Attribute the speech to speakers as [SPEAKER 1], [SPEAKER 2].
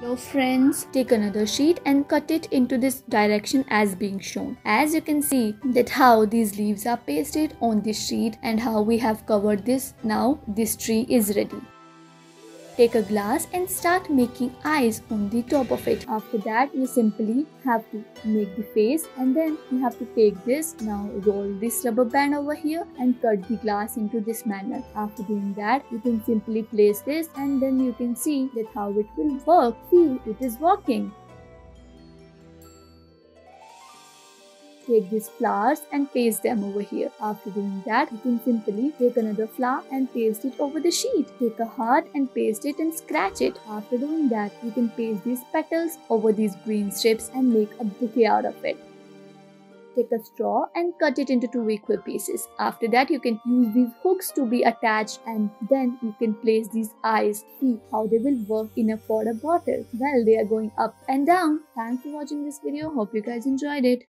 [SPEAKER 1] So friends, take another sheet and cut it into this direction as being shown. As you can see that how these leaves are pasted on this sheet and how we have covered this. Now this tree is ready. Take a glass and start making eyes on the top of it. After that, you simply have to make the face, and then you have to take this. Now roll this rubber band over here and cut the glass into this manner. After doing that, you can simply place this, and then you can see that how it will work. See, it is working. Take these flowers and paste them over here. After doing that, you can simply take another flower and paste it over the sheet. Take a heart and paste it and scratch it. After doing that, you can paste these petals over these green strips and make a bouquet out of it. Take a straw and cut it into 2 equal pieces. After that, you can use these hooks to be attached, and then you can place these eyes. See how they will work in a water bottle. Well, they are going up and down. Thanks for watching this video. Hope you guys enjoyed it.